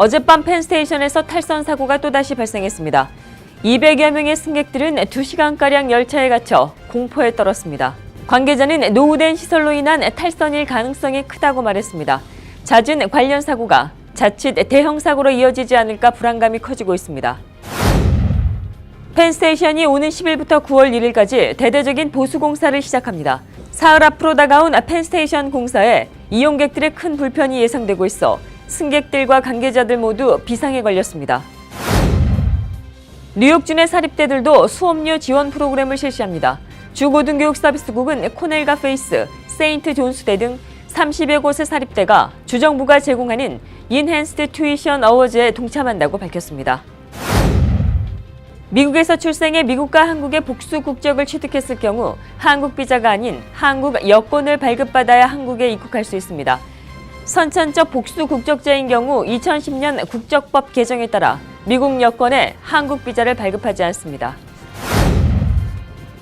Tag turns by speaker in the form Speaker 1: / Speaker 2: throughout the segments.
Speaker 1: 어젯밤 펜스테이션에서 탈선 사고가 또다시 발생했습니다. 200여 명의 승객들은 2시간가량 열차에 갇혀 공포에 떨었습니다. 관계자는 노후된 시설로 인한 탈선일 가능성이 크다고 말했습니다. 잦은 관련 사고가 자칫 대형 사고로 이어지지 않을까 불안감이 커지고 있습니다. 펜스테이션이 오는 10일부터 9월 1일까지 대대적인 보수공사를 시작합니다. 사흘 앞으로 다가온 펜스테이션 공사에 이용객들의 큰 불편이 예상되고 있어 승객들과 관계자들 모두 비상에 걸렸습니다. 뉴욕주내 사립대들도 수업료 지원 프로그램을 실시합니다. 주고등교육 서비스국은 코넬과 페이스, 세인트 존스대 등 30여 곳의 사립대가 주정부가 제공하는 인핸스드 튜이션 어워즈에 동참한다고 밝혔습니다. 미국에서 출생해 미국과 한국의 복수 국적을 취득했을 경우 한국 비자가 아닌 한국 여권을 발급받아야 한국에 입국할 수 있습니다. 선천적 복수 국적자인 경우 2010년 국적법 개정에 따라 미국 여권에 한국 비자를 발급하지 않습니다.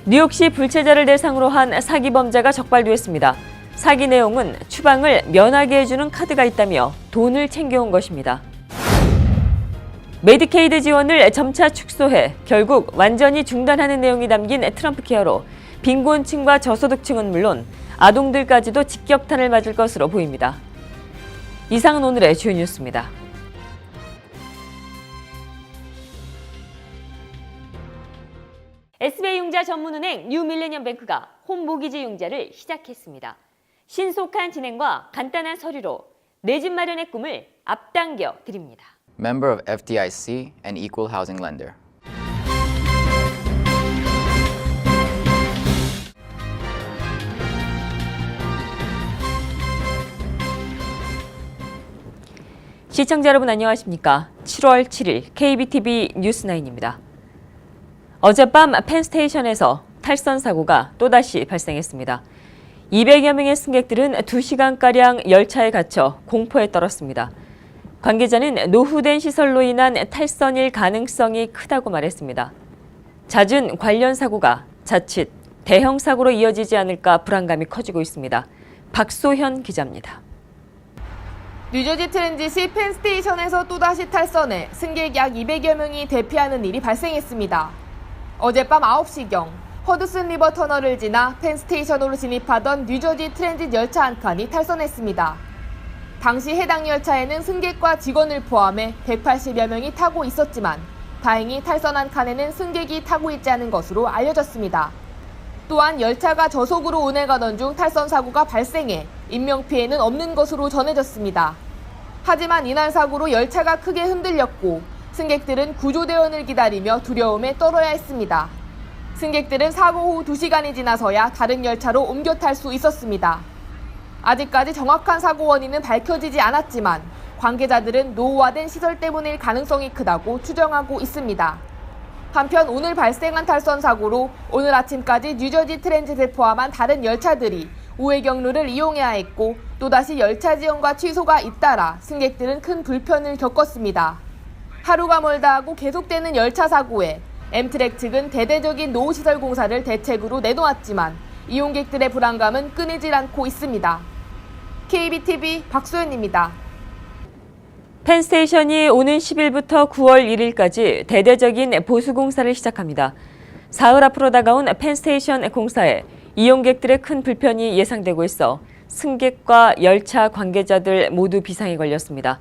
Speaker 1: 뉴욕시 불체자를 대상으로 한 사기범자가 적발되었습니다. 사기 내용은 추방을 면하게 해주는 카드가 있다며 돈을 챙겨온 것입니다. 메디케이드 지원을 점차 축소해 결국 완전히 중단하는 내용이 담긴 트럼프 케어로 빈곤층과 저소득층은 물론 아동들까지도 직격탄을 맞을 것으로 보입니다. 이상은 오늘의 주요 뉴스입니다. SBI융자 전문은행 뉴밀레니엄뱅크가 홈모기지 융자를 시작했습니다. 신속한 진행과 간단한 서류로 내 집 마련의 꿈을 앞당겨 드립니다.
Speaker 2: Member of FDIC and equal housing lender.
Speaker 1: 시청자 여러분 안녕하십니까? 7월 7일 KBTV 뉴스9입니다. 어젯밤 펜스테이션에서 탈선 사고가 또다시 발생했습니다. 200여 명의 승객들은 2시간가량 열차에 갇혀 공포에 떨었습니다. 관계자는 노후된 시설로 인한 탈선일 가능성이 크다고 말했습니다. 잦은 관련 사고가 자칫 대형 사고로 이어지지 않을까 불안감이 커지고 있습니다. 박소현 기자입니다.
Speaker 3: 뉴저지 트랜짓이 펜스테이션에서 또다시 탈선해 승객 약 200여 명이 대피하는 일이 발생했습니다. 어젯밤 9시경 허드슨 리버 터널을 지나 펜스테이션으로 진입하던 뉴저지 트랜짓 열차 한 칸이 탈선했습니다. 당시 해당 열차에는 승객과 직원을 포함해 180여 명이 타고 있었지만 다행히 탈선한 칸에는 승객이 타고 있지 않은 것으로 알려졌습니다. 또한 열차가 저속으로 운행하던 중 탈선 사고가 발생해 인명피해는 없는 것으로 전해졌습니다. 하지만 이날 사고로 열차가 크게 흔들렸고 승객들은 구조대원을 기다리며 두려움에 떨어야 했습니다. 승객들은 사고 후 2시간이 지나서야 다른 열차로 옮겨 탈 수 있었습니다. 아직까지 정확한 사고 원인은 밝혀지지 않았지만 관계자들은 노후화된 시설 때문일 가능성이 크다고 추정하고 있습니다. 한편 오늘 발생한 탈선 사고로 오늘 아침까지 뉴저지 트랜짓을 포함한 다른 열차들이 우회 경로를 이용해야 했고 또다시 열차 지연과 취소가 잇따라 승객들은 큰 불편을 겪었습니다. 하루가 멀다 하고 계속되는 열차 사고에 엠트랙 측은 대대적인 노후시설 공사를 대책으로 내놓았지만 이용객들의 불안감은 끊이질 않고 있습니다. KBTV 박소연입니다.
Speaker 1: 펜스테이션이 오는 10일부터 9월 1일까지 대대적인 보수공사를 시작합니다. 사흘 앞으로 다가온 펜스테이션 공사에 이용객들의 큰 불편이 예상되고 있어 승객과 열차 관계자들 모두 비상에 걸렸습니다.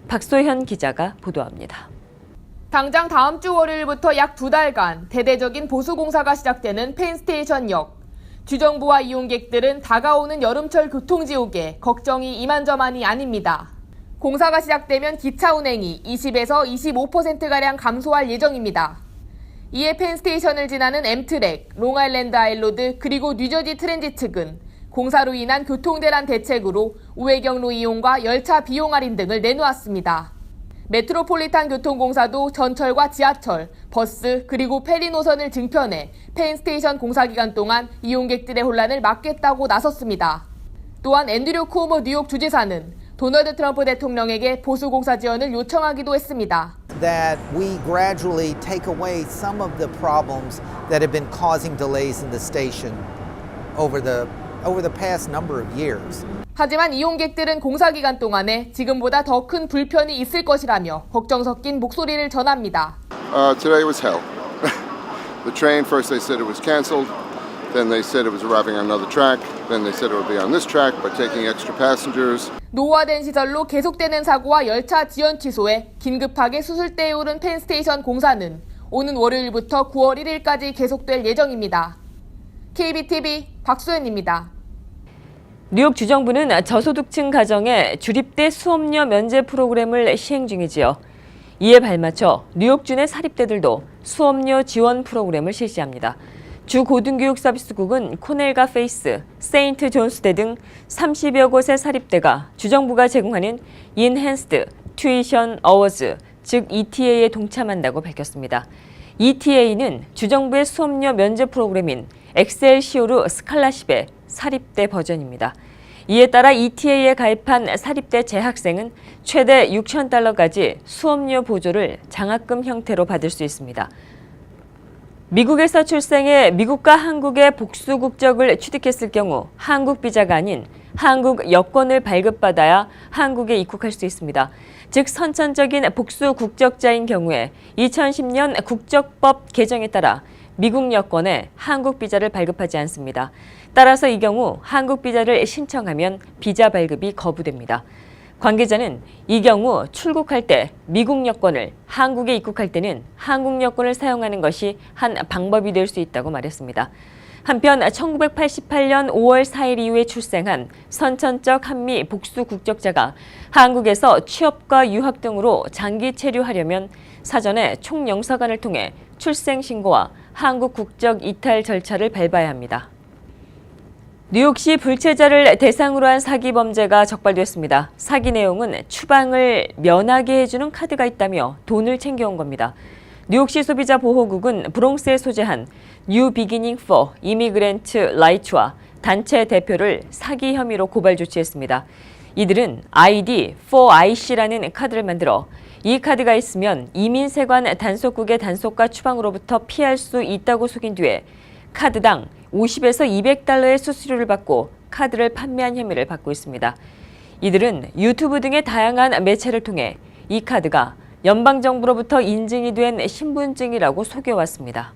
Speaker 1: 박소현 기자가 보도합니다.
Speaker 3: 당장 다음 주 월요일부터 약 2달간 대대적인 보수공사가 시작되는 펜스테이션역. 주정부와 이용객들은 다가오는 여름철 교통지옥에 걱정이 이만저만이 아닙니다. 공사가 시작되면 기차 운행이 20에서 25%가량 감소할 예정입니다. 이에 펜스테이션을 지나는 엠트랙, 롱아일랜드 아일로드 그리고 뉴저지 트랜짓 측은 공사로 인한 교통대란 대책으로 우회 경로 이용과 열차 비용 할인 등을 내놓았습니다. 메트로폴리탄 교통공사도 전철과 지하철, 버스 그리고 페리 노선을 증편해 펜스테이션 공사 기간 동안 이용객들의 혼란을 막겠다고 나섰습니다. 또한 앤드류 쿠오모 뉴욕 주지사는 도널드 트럼프 대통령에게 보수공사 지원을 요청하기도 했습니다.
Speaker 4: That we gradually take away some of the problems that have been causing delays in the station over the past number of years.
Speaker 3: 하지만 이용객들은 공사 기간 동안에 지금보다 더 큰 불편이 있을 것이라며 걱정 섞인 목소리를 전합니다.
Speaker 5: Today was hell. The train, first they said it was canceled, then they said it was arriving on another track, then they said it would be on this track by taking extra passengers.
Speaker 3: 노후화된 시설로 계속되는 사고와 열차 지연 취소에 긴급하게 수술대에 오른 펜스테이션 공사는 오는 월요일부터 9월 1일까지 계속될 예정입니다. KBTV 박수연입니다.
Speaker 1: 뉴욕 주정부는 저소득층 가정에 주립대 수업료 면제 프로그램을 시행 중이지요. 이에 발맞춰 뉴욕주 내 사립대들도 수업료 지원 프로그램을 실시합니다. 주 고등교육 서비스국은 코넬과 페이스, 세인트 존스대 등 30여 곳의 사립대가 주정부가 제공하는 Enhanced Tuition Awards, 즉 ETA에 동참한다고 밝혔습니다. ETA는 주정부의 수업료 면제 프로그램인 엑셀시오르 스칼라십의 사립대 버전입니다. 이에 따라 ETA에 가입한 사립대 재학생은 최대 $6,000까지 수업료 보조를 장학금 형태로 받을 수 있습니다. 미국에서 출생해 미국과 한국의 복수 국적을 취득했을 경우 한국 비자가 아닌 한국 여권을 발급받아야 한국에 입국할 수 있습니다. 즉 선천적인 복수 국적자인 경우에 2010년 국적법 개정에 따라 미국 여권에 한국 비자를 발급하지 않습니다. 따라서 이 경우 한국 비자를 신청하면 비자 발급이 거부됩니다. 관계자는 이 경우 출국할 때 미국 여권을, 한국에 입국할 때는 한국 여권을 사용하는 것이 한 방법이 될 수 있다고 말했습니다. 한편 1988년 5월 4일 이후에 출생한 선천적 한미 복수 국적자가 한국에서 취업과 유학 등으로 장기 체류하려면 사전에 총영사관을 통해 출생 신고와 한국 국적 이탈 절차를 밟아야 합니다. 뉴욕시 불체자를 대상으로 한 사기 범죄가 적발됐습니다. 사기 내용은 추방을 면하게 해주는 카드가 있다며 돈을 챙겨온 겁니다. 뉴욕시 소비자 보호국은 브롱스에 소재한 New Beginning for Immigrant Rights와 단체 대표를 사기 혐의로 고발 조치했습니다. 이들은 ID 4IC라는 카드를 만들어 이 카드가 있으면 이민세관 단속국의 단속과 추방으로부터 피할 수 있다고 속인 뒤에 카드당 50에서 $200의 수수료를 받고 카드를 판매한 혐의를 받고 있습니다. 이들은 유튜브 등의 다양한 매체를 통해 이 카드가 연방정부로부터 인증이 된 신분증이라고 속여왔습니다.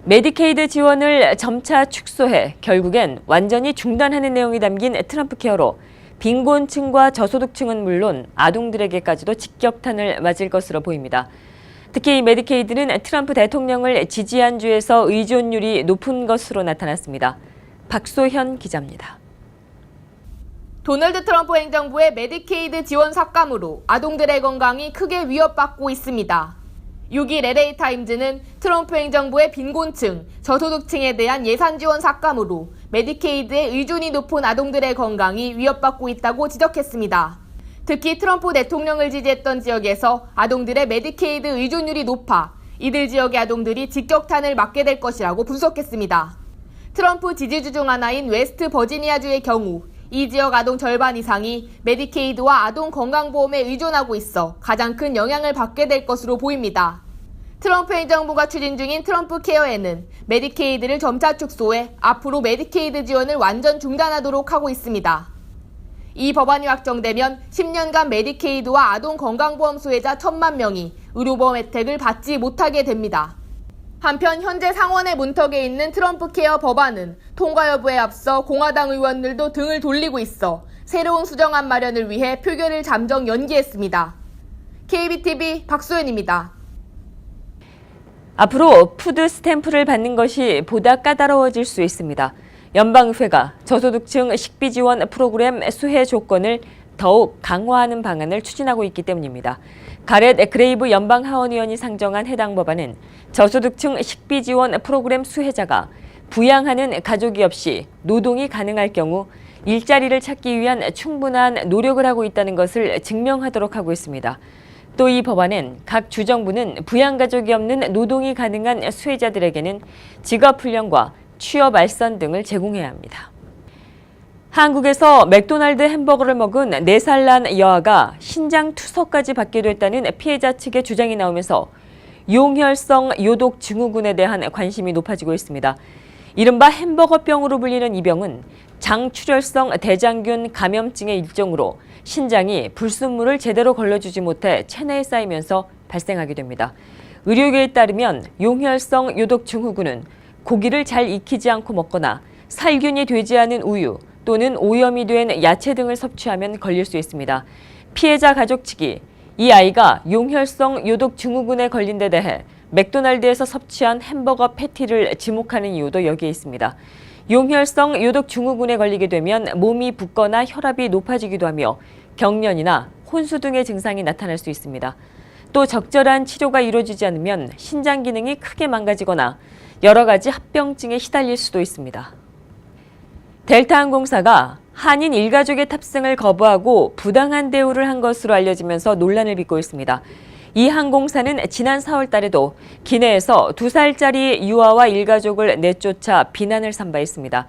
Speaker 1: 메디케이드 지원을 점차 축소해 결국엔 완전히 중단하는 내용이 담긴 트럼프 케어로 빈곤층과 저소득층은 물론 아동들에게까지도 직격탄을 맞을 것으로 보입니다. 특히 메디케이드는 트럼프 대통령을 지지한 주에서 의존율이 높은 것으로 나타났습니다. 박소현 기자입니다.
Speaker 3: 도널드 트럼프 행정부의 메디케이드 지원 삭감으로 아동들의 건강이 크게 위협받고 있습니다. 6일 LA타임즈는 트럼프 행정부의 빈곤층, 저소득층에 대한 예산 지원 삭감으로 메디케이드에 의존이 높은 아동들의 건강이 위협받고 있다고 지적했습니다. 특히 트럼프 대통령을 지지했던 지역에서 아동들의 메디케이드 의존율이 높아 이들 지역의 아동들이 직격탄을 맞게 될 것이라고 분석했습니다. 트럼프 지지주 중 하나인 웨스트 버지니아주의 경우 이 지역 아동 절반 이상이 메디케이드와 아동 건강보험에 의존하고 있어 가장 큰 영향을 받게 될 것으로 보입니다. 트럼프 행정부가 추진 중인 트럼프 케어에는 메디케이드를 점차 축소해 앞으로 메디케이드 지원을 완전 중단하도록 하고 있습니다. 이 법안이 확정되면 10년간 메디케이드와 아동 건강보험 수혜자 1,000만 명이 의료보험 혜택을 받지 못하게 됩니다. 한편 현재 상원의 문턱에 있는 트럼프 케어 법안은 통과 여부에 앞서 공화당 의원들도 등을 돌리고 있어 새로운 수정안 마련을 위해 표결을 잠정 연기했습니다. KBTV 박소연입니다.
Speaker 1: 앞으로 푸드 스탬프를 받는 것이 보다 까다로워질 수 있습니다. 연방의회가 저소득층 식비 지원 프로그램 수혜 조건을 더욱 강화하는 방안을 추진하고 있기 때문입니다. 가렛 그레이브 연방 하원의원이 상정한 해당 법안은 저소득층 식비 지원 프로그램 수혜자가 부양하는 가족이 없이 노동이 가능할 경우 일자리를 찾기 위한 충분한 노력을 하고 있다는 것을 증명하도록 하고 있습니다. 또 이 법안은 각 주정부는 부양가족이 없는 노동이 가능한 수혜자들에게는 직업훈련과 취업 알선 등을 제공해야 합니다. 한국에서 맥도날드 햄버거를 먹은 4살 난 여아가 신장 투석까지 받게 됐다는 피해자 측의 주장이 나오면서 용혈성 요독 증후군에 대한 관심이 높아지고 있습니다. 이른바 햄버거병으로 불리는 이 병은 장출혈성 대장균 감염증의 일종으로 신장이 불순물을 제대로 걸러주지 못해 체내에 쌓이면서 발생하게 됩니다. 의료계에 따르면 용혈성 요독 증후군은 고기를 잘 익히지 않고 먹거나 살균이 되지 않은 우유 또는 오염이 된 야채 등을 섭취하면 걸릴 수 있습니다. 피해자 가족 측이 이 아이가 용혈성 요독 증후군에 걸린 데 대해 맥도날드에서 섭취한 햄버거 패티를 지목하는 이유도 여기에 있습니다. 용혈성 요독 증후군에 걸리게 되면 몸이 붓거나 혈압이 높아지기도 하며 경련이나 혼수 등의 증상이 나타날 수 있습니다. 또 적절한 치료가 이루어지지 않으면 신장 기능이 크게 망가지거나 여러 가지 합병증에 시달릴 수도 있습니다. 델타항공사가 한인 일가족의 탑승을 거부하고 부당한 대우를 한 것으로 알려지면서 논란을 빚고 있습니다. 이 항공사는 지난 4월 달에도 기내에서 2살짜리 유아와 일가족을 내쫓아 비난을 산 바 있습니다.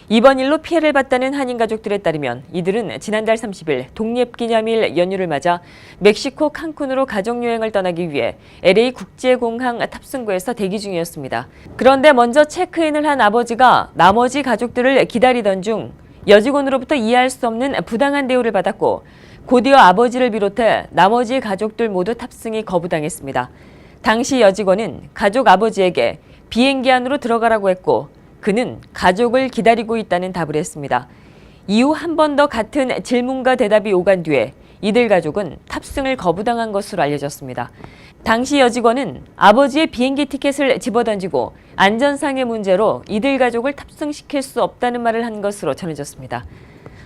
Speaker 1: 이번 일로 피해를 봤다는 한인 가족들에 따르면 이들은 지난달 30일 독립기념일 연휴를 맞아 멕시코 칸쿤으로 가족여행을 떠나기 위해 LA 국제공항 탑승구에서 대기 중이었습니다. 그런데 먼저 체크인을 한 아버지가 나머지 가족들을 기다리던 중 여직원으로부터 이해할 수 없는 부당한 대우를 받았고 곧이어 아버지를 비롯해 나머지 가족들 모두 탑승이 거부당했습니다. 당시 여직원은 가족 아버지에게 비행기 안으로 들어가라고 했고 그는 가족을 기다리고 있다는 답을 했습니다. 이후 한 번 더 같은 질문과 대답이 오간 뒤에 이들 가족은 탑승을 거부당한 것으로 알려졌습니다. 당시 여직원은 아버지의 비행기 티켓을 집어던지고 안전상의 문제로 이들 가족을 탑승시킬 수 없다는 말을 한 것으로 전해졌습니다.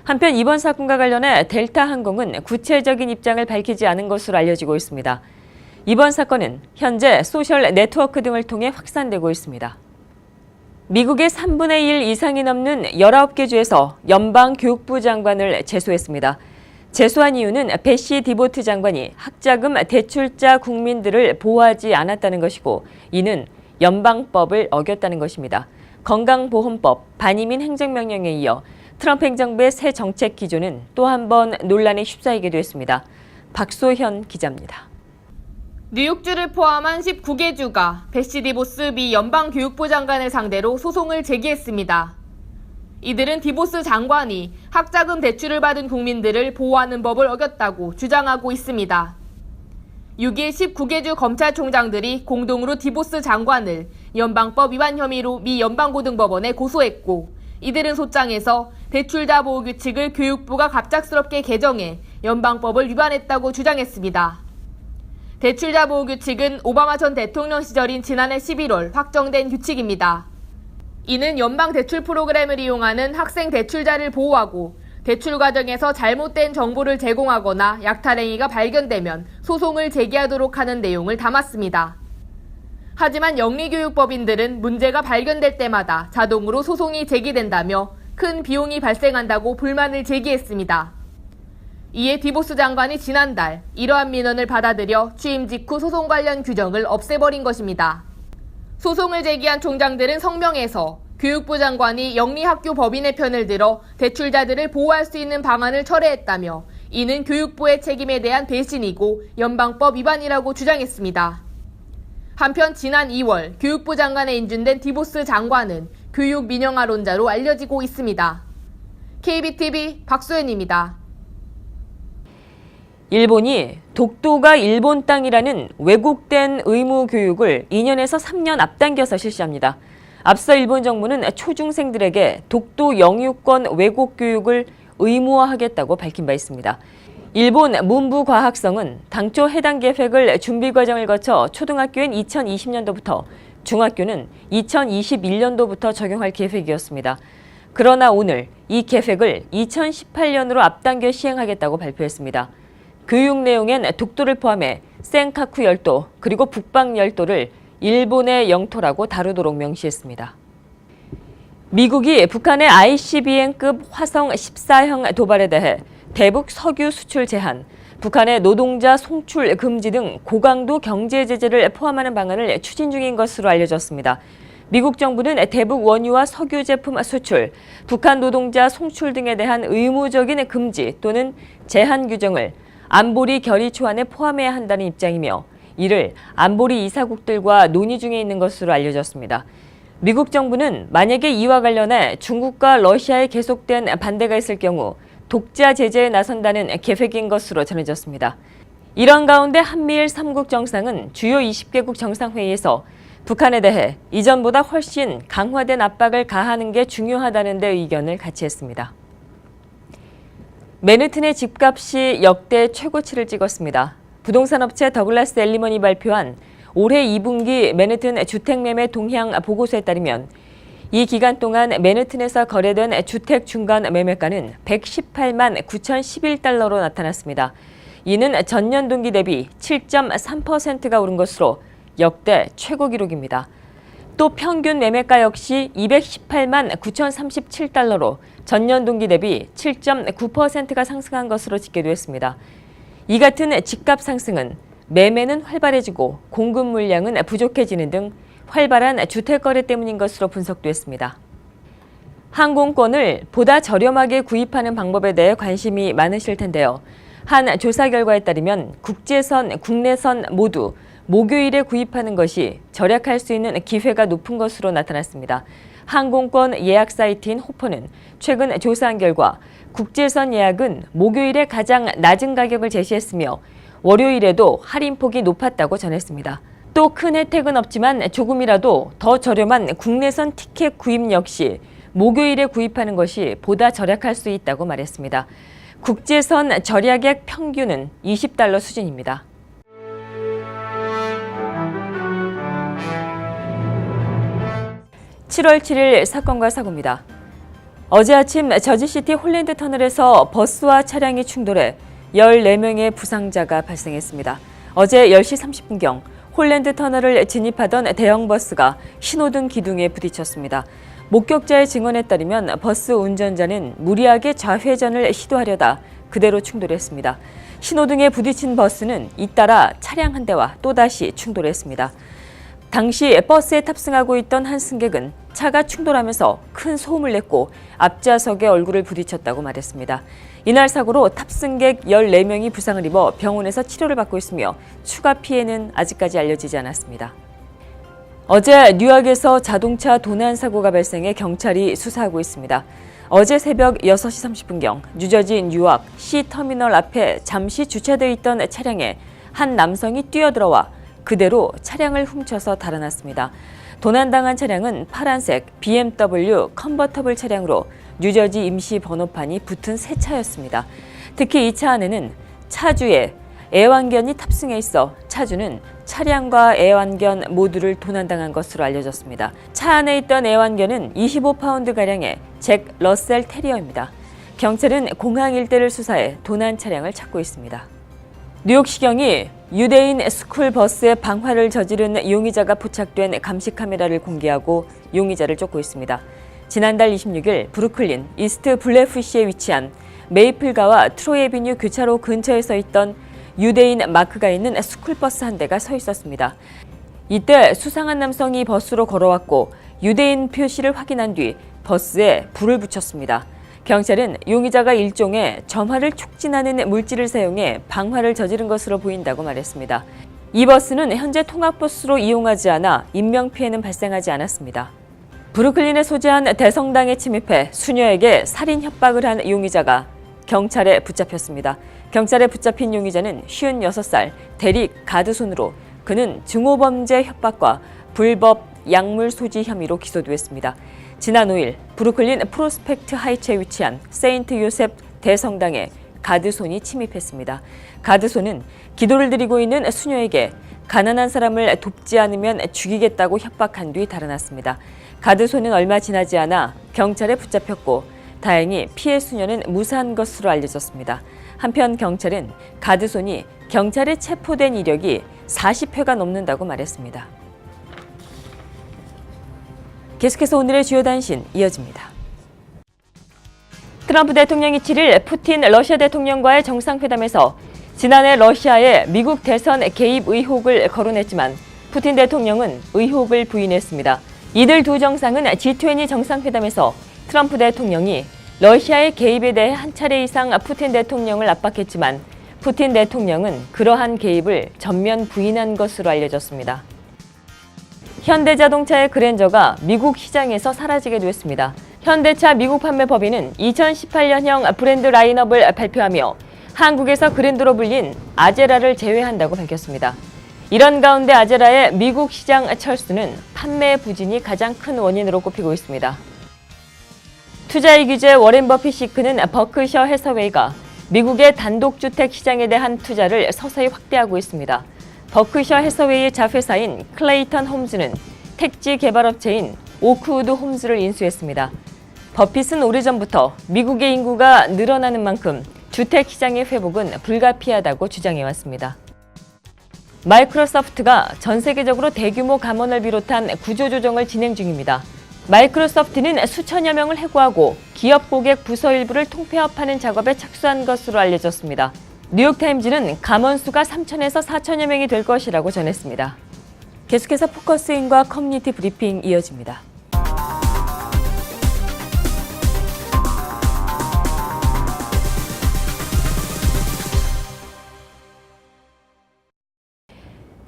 Speaker 1: 한편 이번 사건과 관련해 델타항공은 구체적인 입장을 밝히지 않은 것으로 알려지고 있습니다. 이번 사건은 현재 소셜 네트워크 등을 통해 확산되고 있습니다. 미국의 3분의 1 이상이 넘는 19개 주에서 연방교육부 장관을 제소했습니다. 제소한 이유는 베시 디보트 장관이 학자금 대출자 국민들을 보호하지 않았다는 것이고 이는 연방법을 어겼다는 것입니다. 건강보험법, 반이민 행정명령에 이어 트럼프 행정부의 새 정책 기조는 또 한 번 논란에 휩싸이기도 했습니다. 박소현 기자입니다.
Speaker 3: 뉴욕주를 포함한 19개 주가 베시 디보스 미 연방교육부 장관을 상대로 소송을 제기했습니다. 이들은 디보스 장관이 학자금 대출을 받은 국민들을 보호하는 법을 어겼다고 주장하고 있습니다. 6일 19개 주 검찰총장들이 공동으로 디보스 장관을 연방법 위반 혐의로 미 연방고등법원에 고소했고 이들은 소장에서 대출자 보호 규칙을 교육부가 갑작스럽게 개정해 연방법을 위반했다고 주장했습니다. 대출자 보호 규칙은 오바마 전 대통령 시절인 지난해 11월 확정된 규칙입니다. 이는 연방 대출 프로그램을 이용하는 학생 대출자를 보호하고 대출 과정에서 잘못된 정보를 제공하거나 약탈 행위가 발견되면 소송을 제기하도록 하는 내용을 담았습니다. 하지만 영리교육법인들은 문제가 발견될 때마다 자동으로 소송이 제기된다며 큰 비용이 발생한다고 불만을 제기했습니다. 이에 디보스 장관이 지난달 이러한 민원을 받아들여 취임 직후 소송 관련 규정을 없애버린 것입니다. 소송을 제기한 총장들은 성명에서 교육부 장관이 영리학교 법인의 편을 들어 대출자들을 보호할 수 있는 방안을 철회했다며 이는 교육부의 책임에 대한 배신이고 연방법 위반이라고 주장했습니다. 한편 지난 2월 교육부 장관에 인준된 디보스 장관은 교육 민영화론자로 알려지고 있습니다. KBTV 박소연입니다.
Speaker 1: 일본이 독도가 일본 땅이라는 왜곡된 의무 교육을 2년에서 3년 앞당겨서 실시합니다. 앞서 일본 정부는 초중생들에게 독도 영유권 왜곡 교육을 의무화하겠다고 밝힌 바 있습니다. 일본 문부과학성은 당초 해당 계획을 준비 과정을 거쳐 초등학교엔 2020년도부터 중학교는 2021년도부터 적용할 계획이었습니다. 그러나 오늘 이 계획을 2018년으로 앞당겨 시행하겠다고 발표했습니다. 교육 내용엔 독도를 포함해 센카쿠 열도 그리고 북방 열도를 일본의 영토라고 다루도록 명시했습니다. 미국이 북한의 ICBM급 화성 14형 도발에 대해 대북 석유 수출 제한, 북한의 노동자 송출 금지 등 고강도 경제 제재를 포함하는 방안을 추진 중인 것으로 알려졌습니다. 미국 정부는 대북 원유와 석유 제품 수출, 북한 노동자 송출 등에 대한 의무적인 금지 또는 제한 규정을 안보리 결의 초안에 포함해야 한다는 입장이며 이를 안보리 이사국들과 논의 중에 있는 것으로 알려졌습니다. 미국 정부는 만약에 이와 관련해 중국과 러시아에 계속된 반대가 있을 경우 독자 제재에 나선다는 계획인 것으로 전해졌습니다. 이런 가운데 한미일 3국 정상은 주요 20개국 정상회의에서 북한에 대해 이전보다 훨씬 강화된 압박을 가하는 게 중요하다는 데 의견을 같이 했습니다. 맨해튼의 집값이 역대 최고치를 찍었습니다. 부동산 업체 더글라스 엘리먼이 발표한 올해 2분기 맨해튼 주택매매 동향 보고서에 따르면 이 기간 동안 맨해튼에서 거래된 주택 중간 매매가는 118만 9,011달러로 나타났습니다. 이는 전년 동기 대비 7.3%가 오른 것으로 역대 최고 기록입니다. 또 평균 매매가 역시 218만 9,037달러로 전년 동기 대비 7.9%가 상승한 것으로 집계됐습니다. 이 같은 집값 상승은 매매는 활발해지고 공급 물량은 부족해지는 등 활발한 주택 거래 때문인 것으로 분석됐습니다. 항공권을 보다 저렴하게 구입하는 방법에 대해 관심이 많으실 텐데요. 한 조사 결과에 따르면 국제선, 국내선 모두 목요일에 구입하는 것이 절약할 수 있는 기회가 높은 것으로 나타났습니다. 항공권 예약 사이트인 호퍼는 최근 조사한 결과 국제선 예약은 목요일에 가장 낮은 가격을 제시했으며 월요일에도 할인폭이 높았다고 전했습니다. 또 큰 혜택은 없지만 조금이라도 더 저렴한 국내선 티켓 구입 역시 목요일에 구입하는 것이 보다 절약할 수 있다고 말했습니다. 국제선 절약액 평균은 20달러 수준입니다. (7월 7일) 사건과 사고입니다. 어제 아침 저지시티 홀랜드 터널에서 버스와 차량이 충돌해 14명의 부상자가 발생했습니다. 어제 10시 30분경 홀랜드 터널을 진입하던 대형 버스가 신호등 기둥에 부딪혔습니다. 목격자의 증언에 따르면 버스 운전자는 무리하게 좌회전을 시도하려다 그대로 충돌했습니다. 신호등에 부딪힌 버스는 잇따라 차량 한 대와 또다시 충돌했습니다. 당시 버스에 탑승하고 있던 한 승객은 차가 충돌하면서 큰 소음을 냈고 앞좌석에 얼굴을 부딪혔다고 말했습니다. 이날 사고로 탑승객 14명이 부상을 입어 병원에서 치료를 받고 있으며 추가 피해는 아직까지 알려지지 않았습니다. 어제 뉴욕에서 자동차 도난 사고가 발생해 경찰이 수사하고 있습니다. 어제 새벽 6시 30분경 뉴저지 뉴악 C터미널 앞에 잠시 주차되어 있던 차량에 한 남성이 뛰어들어와 그대로 차량을 훔쳐서 달아났습니다. 도난당한 차량은 파란색 BMW 컨버터블 차량으로 뉴저지 임시 번호판이 붙은 새 차였습니다. 특히 이 차 안에는 차주의 애완견이 탑승해 있어 차주는 차량과 애완견 모두를 도난당한 것으로 알려졌습니다. 차 안에 있던 애완견은 25파운드가량의 잭 러셀 테리어입니다. 경찰은 공항 일대를 수사해 도난 차량을 찾고 있습니다. 뉴욕시경이 유대인 스쿨버스에 방화를 저지른 용의자가 포착된 감시 카메라를 공개하고 용의자를 쫓고 있습니다. 지난달 26일 브루클린 이스트 블레프시에 위치한 메이플가와 트로이애비뉴 교차로 근처에 서 있던 유대인 마크가 있는 스쿨버스 한 대가 서 있었습니다. 이때 수상한 남성이 버스로 걸어왔고 유대인 표시를 확인한 뒤 버스에 불을 붙였습니다. 경찰은 용의자가 일종의 점화를 촉진하는 물질을 사용해 방화를 저지른 것으로 보인다고 말했습니다. 이 버스는 현재 통학버스로 이용하지 않아 인명피해는 발생하지 않았습니다. 브루클린에 소재한 대성당에 침입해 수녀에게 살인 협박을 한 용의자가 경찰에 붙잡혔습니다. 경찰에 붙잡힌 용의자는 56살 데릭 가드손으로 그는 증오범죄 협박과 불법 약물 소지 혐의로 기소됐습니다. 지난 5일 브루클린 프로스펙트 하이츠에 위치한 세인트 요셉 대성당에 가드손이 침입했습니다. 가드손은 기도를 드리고 있는 수녀에게 가난한 사람을 돕지 않으면 죽이겠다고 협박한 뒤 달아났습니다. 가드손은 얼마 지나지 않아 경찰에 붙잡혔고 다행히 피해 수녀는 무사한 것으로 알려졌습니다. 한편 경찰은 가드손이 경찰에 체포된 이력이 40회가 넘는다고 말했습니다. 계속해서 오늘의 주요 단신 이어집니다. 트럼프 대통령이 7일 푸틴 러시아 대통령과의 정상회담에서 지난해 러시아의 미국 대선 개입 의혹을 거론했지만 푸틴 대통령은 의혹을 부인했습니다. 이들 두 정상은 G20 정상회담에서 트럼프 대통령이 러시아의 개입에 대해 한 차례 이상 푸틴 대통령을 압박했지만 푸틴 대통령은 그러한 개입을 전면 부인한 것으로 알려졌습니다. 현대자동차의 그랜저가 미국 시장에서 사라지게 됐습니다. 현대차 미국 판매 법인은 2018년형 브랜드 라인업을 발표하며 한국에서 그랜저로 불린 아제라를 제외한다고 밝혔습니다. 이런 가운데 아제라의 미국 시장 철수는 판매 부진이 가장 큰 원인으로 꼽히고 있습니다. 투자의 규제 워렌 버핏이 이끄는 버크셔 해서웨이가 미국의 단독주택 시장에 대한 투자를 서서히 확대하고 있습니다. 버크셔 해서웨이의 자회사인 클레이턴 홈즈는 택지 개발업체인 오크우드 홈즈를 인수했습니다. 버핏은 오래전부터 미국의 인구가 늘어나는 만큼 주택 시장의 회복은 불가피하다고 주장해왔습니다. 마이크로소프트가 전 세계적으로 대규모 감원을 비롯한 구조조정을 진행 중입니다. 마이크로소프트는 수천여 명을 해고하고 기업 고객 부서 일부를 통폐합하는 작업에 착수한 것으로 알려졌습니다. 뉴욕타임즈는 감원 수가 3천에서 4천여 명이 될 것이라고 전했습니다. 계속해서 포커스인과 커뮤니티 브리핑 이어집니다.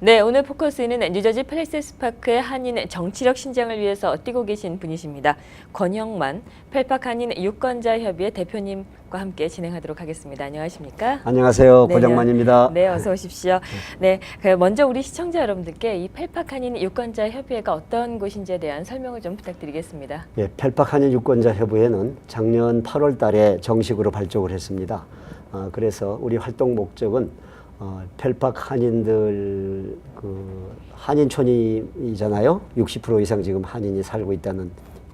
Speaker 1: 네, 오늘 포커스는 뉴저지 팰리세스 파크의 한인 정치력 신장을 위해서 뛰고 계신 분이십니다. 권형만 펠팍 한인 유권자협의회 대표님과 함께 진행하도록 하겠습니다. 안녕하십니까?
Speaker 6: 안녕하세요.
Speaker 1: 네,
Speaker 6: 권형만입니다.
Speaker 1: 네, 어서 오십시오. 네, 먼저 우리 시청자 여러분들께 이 펠팍 한인 유권자협의회가 어떤 곳인지에 대한 설명을 좀 부탁드리겠습니다.
Speaker 6: 예, 펠팍 한인 유권자협의회는 작년 8월 달에 정식으로 발족을 했습니다. 그래서 우리 활동 목적은 펠팍 한인들 한인촌이잖아요. 60% 이상 지금 한인이 살고 있다는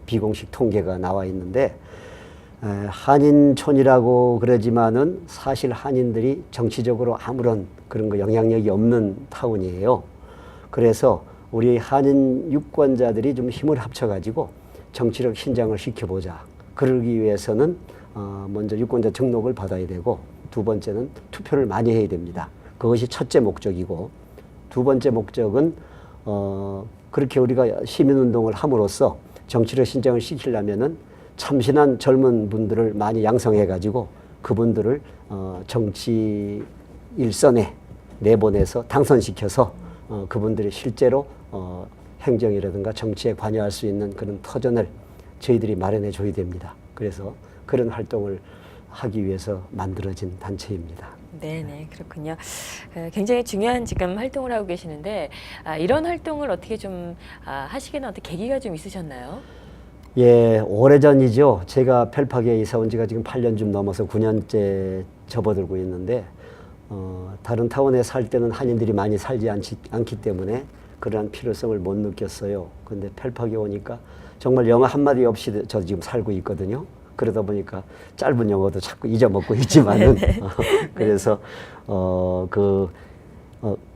Speaker 6: 비공식 통계가 나와 있는데 한인촌이라고 그러지만은 사실 한인들이 정치적으로 아무런 그런 거 영향력이 없는 타운이에요. 그래서 우리 한인 유권자들이 좀 힘을 합쳐가지고 정치력 신장을 시켜보자. 그러기 위해서는 먼저 유권자 등록을 받아야 되고 두 번째는 투표를 많이 해야 됩니다. 그것이 첫째 목적이고 두 번째 목적은 그렇게 우리가 시민운동을 함으로써 정치력 신장을 시키려면은 참신한 젊은 분들을 많이 양성해가지고 그분들을 정치 일선에 내보내서 당선시켜서 그분들이 실제로 행정이라든가 정치에 관여할 수 있는 그런 터전을 저희들이 마련해 줘야 됩니다. 그래서 그런 활동을 하기 위해서 만들어진 단체입니다.
Speaker 1: 네네, 그렇군요. 굉장히 중요한 지금 활동을 하고 계시는데 이런 활동을 어떻게 좀 하시게 된 어떤 계기가 좀 있으셨나요?
Speaker 6: 예, 오래전이죠. 제가 펠팍에 이사 온 지가 지금 8년 좀 넘어서 9년째 접어들고 있는데 다른 타운에 살 때는 한인들이 많이 살지 않기 때문에 그러한 필요성을 못 느꼈어요. 근데 펠팍에 오니까 정말 영어 한마디 없이 저 지금 살고 있거든요. 그러다 보니까 짧은 영어도 자꾸 잊어먹고 있지만은 그래서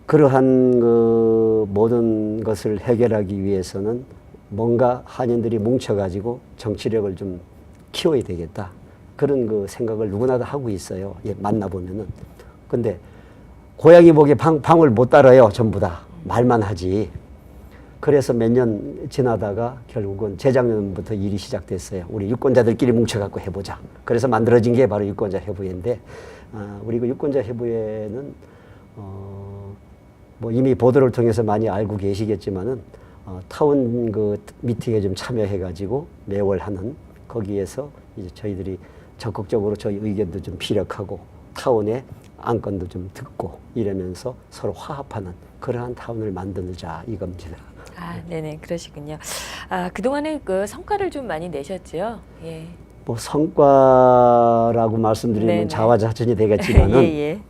Speaker 6: 그러한 그 모든 것을 해결하기 위해서는 뭔가 한인들이 뭉쳐가지고 정치력을 좀 키워야 되겠다. 그런 그 생각을 누구나 다 하고 있어요. 예, 만나보면은. 근데 고양이 목에 방울 못 따라요. 전부 다. 말만 하지. 그래서 몇 년 지나다가 결국은 재작년부터 일이 시작됐어요. 우리 유권자들끼리 뭉쳐갖고 해보자. 그래서 만들어진 게 바로 유권자협의회인데 우리 그 유권자협의회는 뭐 이미 보도를 통해서 많이 알고 계시겠지만은 타운 그 미팅에 좀 참여해가지고 매월 하는 거기에서 이제 저희들이 적극적으로 저희 의견도 좀 피력하고 타운의 안건도 좀 듣고 이러면서 서로 화합하는 그러한 타운을 만들자 이겁니다.
Speaker 1: 네네, 그러시군요. 그동안에 그 성과를 좀 많이 내셨죠? 예.
Speaker 6: 뭐 성과라고 말씀드리면
Speaker 1: 네네.
Speaker 6: 자화자찬이 되겠지만은
Speaker 1: 예.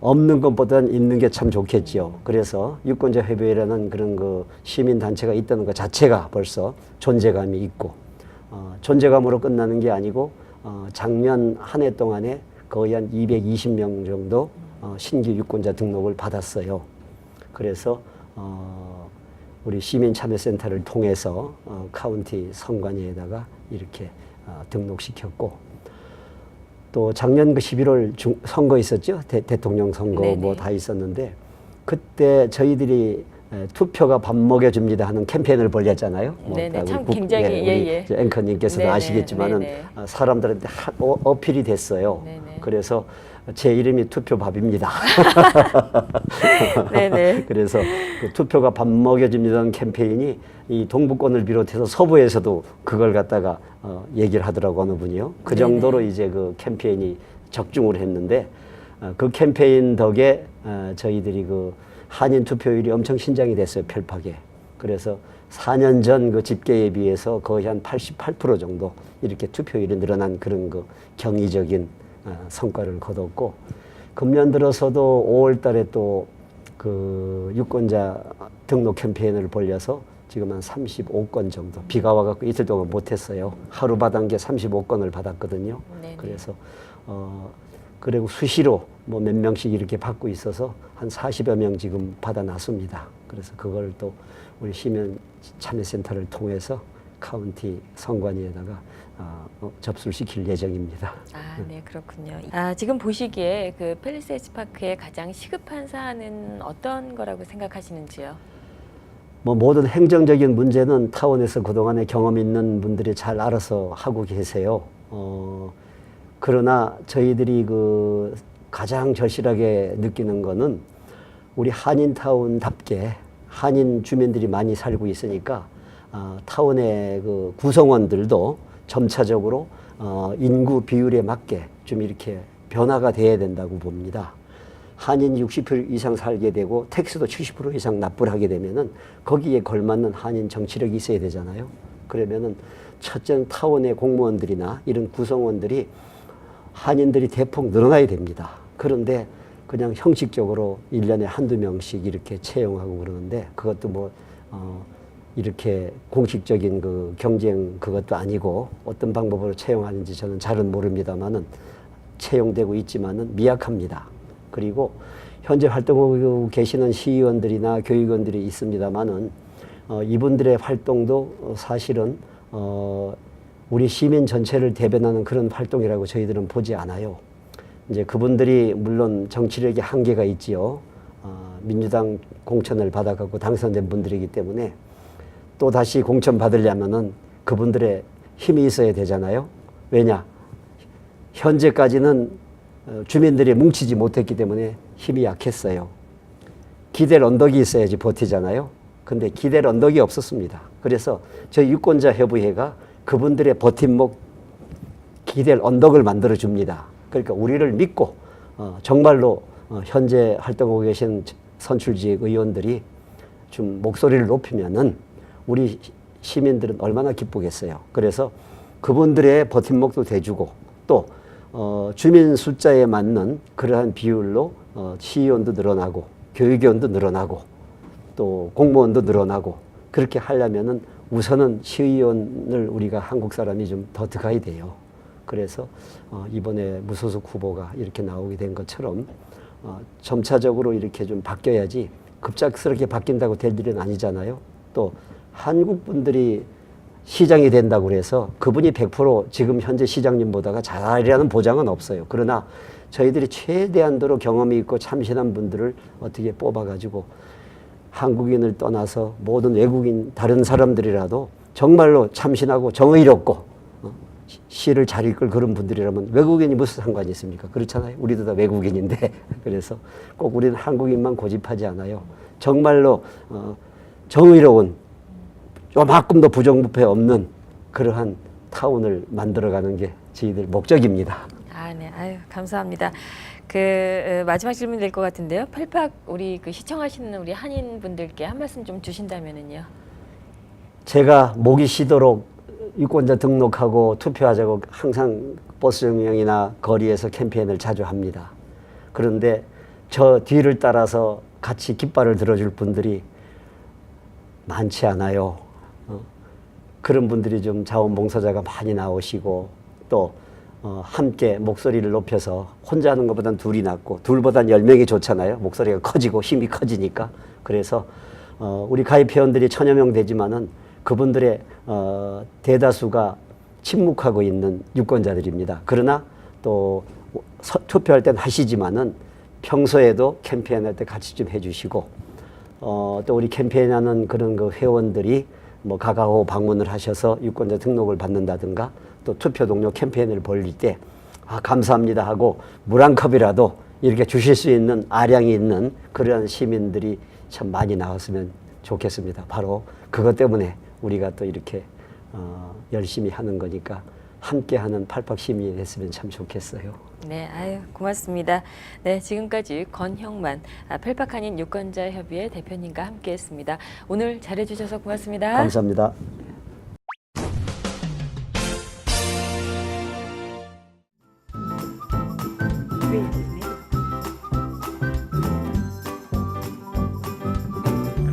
Speaker 6: 없는 것보다는 있는 게 참 좋겠지요. 그래서 유권자협의회라는 그런 그 시민단체가 있다는 것 자체가 벌써 존재감이 있고 존재감으로 끝나는 게 아니고 작년 한 해 동안에 거의 한 220명 정도 신규 유권자 등록을 받았어요. 그래서 우리 시민참여센터를 통해서 카운티 선관위에다가 이렇게 등록시켰고 또 작년 그 11월 선거 있었죠. 대통령 선거
Speaker 1: 네네.
Speaker 6: 뭐 다 있었는데 그때 저희들이 투표가 밥 먹여줍니다 하는 캠페인을 벌였잖아요.
Speaker 1: 네네, 참
Speaker 6: 우리
Speaker 1: 굉장히,
Speaker 6: 우리
Speaker 1: 예.
Speaker 6: 앵커님께서도
Speaker 1: 네네,
Speaker 6: 아시겠지만은
Speaker 1: 네네.
Speaker 6: 사람들한테 어필이 됐어요.
Speaker 1: 네네.
Speaker 6: 그래서 제 이름이 투표밥입니다.
Speaker 1: 네네.
Speaker 6: 그래서 그 투표가 밥 먹여줍니다는 캠페인이 이 동부권을 비롯해서 서부에서도 그걸 갖다가 얘기를 하더라고 어느 분이요. 그 정도로 이제 그 캠페인이 적중을 했는데 그 캠페인 덕에 저희들이 그 한인 투표율이 엄청 신장이 됐어요, 펠팍에. 그래서 4년 전 그 집계에 비해서 거의 한 88% 정도 이렇게 투표율이 늘어난 그런 그 경이적인 성과를 거뒀고, 금년 들어서도 5월 달에 또 그 유권자 등록 캠페인을 벌려서 지금 한 35건 정도, 비가 와갖고 이틀 동안 못했어요. 하루 받은 게 35건을 받았거든요.
Speaker 1: 네네.
Speaker 6: 그래서 그리고 수시로 뭐 몇 명씩 이렇게 받고 있어서 한 40여 명 지금 받아놨습니다. 그래서 그걸 또 우리 시민 참여센터를 통해서 카운티 선관위에다가 접수시킬 예정입니다.
Speaker 1: 아, 네, 그렇군요. 지금 보시기에 그 팰리세이드 파크의 가장 시급한 사안은 어떤 거라고 생각하시는지요?
Speaker 6: 뭐 모든 행정적인 문제는 타운에서 그동안에 경험 있는 분들이 잘 알아서 하고 계세요. 그러나 저희들이 그 가장 절실하게 느끼는 거는 우리 한인타운답게 한인 주민들이 많이 살고 있으니까 타운의 그 구성원들도 점차적으로 인구 비율에 맞게 좀 이렇게 변화가 돼야 된다고 봅니다. 한인 60% 이상 살게 되고 텍스도 70% 이상 납부를 하게 되면은 거기에 걸맞는 한인 정치력이 있어야 되잖아요. 그러면은 첫째는 타운의 공무원들이나 이런 구성원들이 한인들이 대폭 늘어나야 됩니다. 그런데 그냥 형식적으로 1년에 한두 명씩 이렇게 채용하고 그러는데 그것도 뭐 이렇게 공식적인 그 경쟁 그것도 아니고 어떤 방법으로 채용하는지 저는 잘은 모릅니다만은 채용되고 있지만은 미약합니다. 그리고 현재 활동하고 계시는 시의원들이나 교육원들이 있습니다만은 이분들의 활동도 사실은 우리 시민 전체를 대변하는 그런 활동이라고 저희들은 보지 않아요. 이제 그분들이 물론 정치력에 한계가 있지요. 민주당 공천을 받아갖고 당선된 분들이기 때문에 또 다시 공천 받으려면은 그분들의 힘이 있어야 되잖아요. 왜냐? 현재까지는 주민들이 뭉치지 못했기 때문에 힘이 약했어요. 기댈 언덕이 있어야지 버티잖아요. 근데 기댈 언덕이 없었습니다. 그래서 저희 유권자 협의회가 그분들의 버팀목 기댈 언덕을 만들어 줍니다. 그러니까 우리를 믿고 정말로 현재 활동하고 계신 선출직 의원들이 좀 목소리를 높이면은 우리 시민들은 얼마나 기쁘겠어요. 그래서 그분들의 버팀목도 대주고 또 주민 숫자에 맞는 그러한 비율로 시의원도 늘어나고 교육위원도 늘어나고 또 공무원도 늘어나고 그렇게 하려면은 우선은 시의원을 우리가 한국 사람이 좀 더 들어가야 돼요. 그래서 이번에 무소속 후보가 이렇게 나오게 된 것처럼 점차적으로 이렇게 좀 바뀌어야지 급작스럽게 바뀐다고 될 일은 아니잖아요. 또 한국 분들이 시장이 된다고 그래서 그분이 100% 지금 현재 시장님보다가 잘하리라는 보장은 없어요. 그러나 저희들이 최대한도로 경험이 있고 참신한 분들을 어떻게 뽑아가지고 한국인을 떠나서 모든 외국인 다른 사람들이라도 정말로 참신하고 정의롭고 시를 잘 읽을 그런 분들이라면 외국인이 무슨 상관이 있습니까? 그렇잖아요. 우리도 다 외국인인데 그래서 꼭 우리는 한국인만 고집하지 않아요. 정말로 정의로운 요만큼도 부정부패 없는 그러한 타운을 만들어가는 게 저희들 목적입니다.
Speaker 1: 네, 아유 감사합니다. 마지막 질문 될 것 같은데요. 펠팍 우리 시청하시는 우리 한인 분들께 한 말씀 좀 주신다면은요.
Speaker 6: 제가 목이 쉬도록 유권자 등록하고 투표하자고 항상 버스 정류장이나 거리에서 캠페인을 자주 합니다. 그런데 저 뒤를 따라서 같이 깃발을 들어줄 분들이 많지 않아요. 그런 분들이 좀 자원봉사자가 많이 나오시고 또 함께 목소리를 높여서 혼자 하는 것보단 둘이 낫고 둘보단 10명이 좋잖아요. 목소리가 커지고 힘이 커지니까. 그래서 우리 가입회원들이 1000여 명 되지만은 그분들의 대다수가 침묵하고 있는 유권자들입니다. 그러나 또 투표할 땐 하시지만은 평소에도 캠페인할 때 같이 좀 해주시고 또 우리 캠페인하는 그런 그 회원들이 뭐 가가오 방문을 하셔서 유권자 등록을 받는다든가 또 투표 동료 캠페인을 벌릴 때 감사합니다 하고 물 한 컵이라도 이렇게 주실 수 있는 아량이 있는 그러한 시민들이 참 많이 나왔으면 좋겠습니다. 바로 그것 때문에 우리가 또 이렇게 열심히 하는 거니까 함께하는 팔팍 시민이 됐으면 참 좋겠어요.
Speaker 1: 네, 아유 고맙습니다. 네, 지금까지 권형만 펠팍 한인 유권자 협의회 대표님과 함께했습니다. 오늘 잘해주셔서 고맙습니다.
Speaker 6: 감사합니다.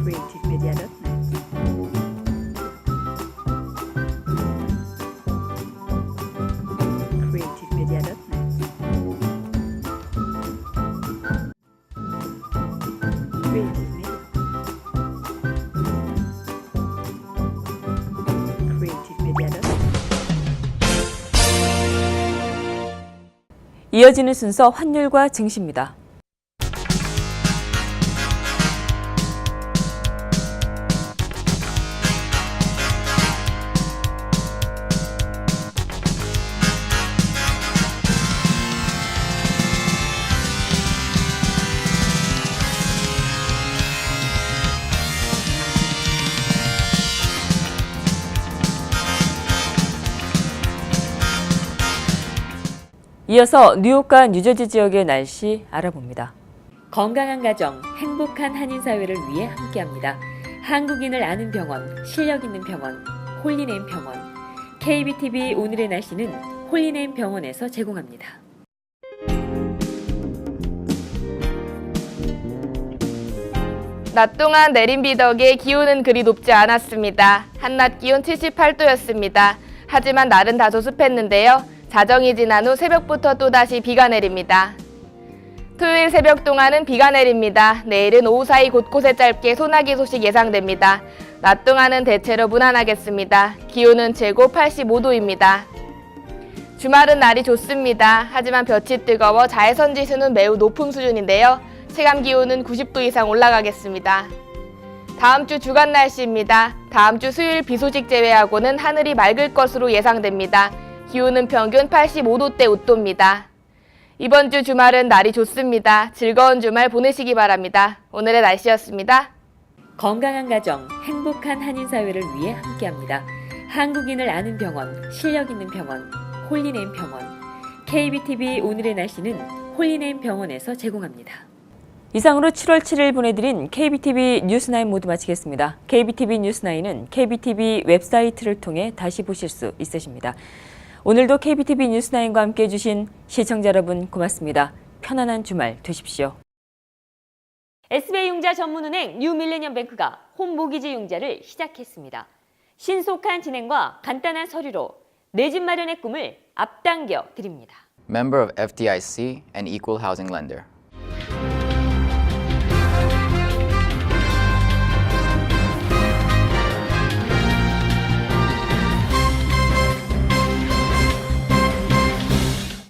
Speaker 7: creativemedia.net. creativemedia.net. creativemedia. creativemedia.net.
Speaker 1: 이어지는 순서 환율과 증시입니다. 이어서 뉴욕과 뉴저지 지역의 날씨 알아봅니다. 건강한 가정, 행복한 한인사회를 위해 함께합니다. 한국인을 아는 병원, 실력 있는 병원, 홀리네임 병원. KBTV 오늘의 날씨는 홀리네임 병원에서 제공합니다.
Speaker 3: 낮 동안 내린 비 덕에 기온은 그리 높지 않았습니다. 한낮 기온 78도였습니다. 하지만 날은 다소 습했는데요. 자정이 지난 후 새벽부터 또다시 비가 내립니다. 토요일 새벽 동안은 비가 내립니다. 내일은 오후 사이 곳곳에 짧게 소나기 소식 예상됩니다. 낮 동안은 대체로 무난하겠습니다. 기온은 최고 85도입니다. 주말은 날이 좋습니다. 하지만 볕이 뜨거워 자외선 지수는 매우 높은 수준인데요. 체감 기온은 90도 이상 올라가겠습니다. 다음 주 주간 날씨입니다. 다음 주 수요일 비 소식 제외하고는 하늘이 맑을 것으로 예상됩니다. 기온은 평균 85도대 웃도입니다. 이번 주 주말은 날이 좋습니다. 즐거운 주말 보내시기 바랍니다. 오늘의 날씨였습니다.
Speaker 1: 건강한 가정, 행복한 한인사회를 위해 함께합니다. 한국인을 아는 병원, 실력 있는 병원, 홀리네임 병원. KBTV 오늘의 날씨는 홀리네임 병원에서 제공합니다. 이상으로 7월 7일 보내드린 KBTV 뉴스9 모두 마치겠습니다. KBTV 뉴스9은 KBTV 웹사이트를 통해 다시 보실 수 있으십니다. 오늘도 KBTV 뉴스9과 함께해 주신 시청자 여러분 고맙습니다. 편안한 주말 되십시오. SBI 융자 전문은행 뉴밀레니엄뱅크가 홈모기지 융자를 시작했습니다. 신속한 진행과 간단한 서류로 내 집 마련의 꿈을 앞당겨 드립니다.
Speaker 2: Member of FDIC and equal housing lender.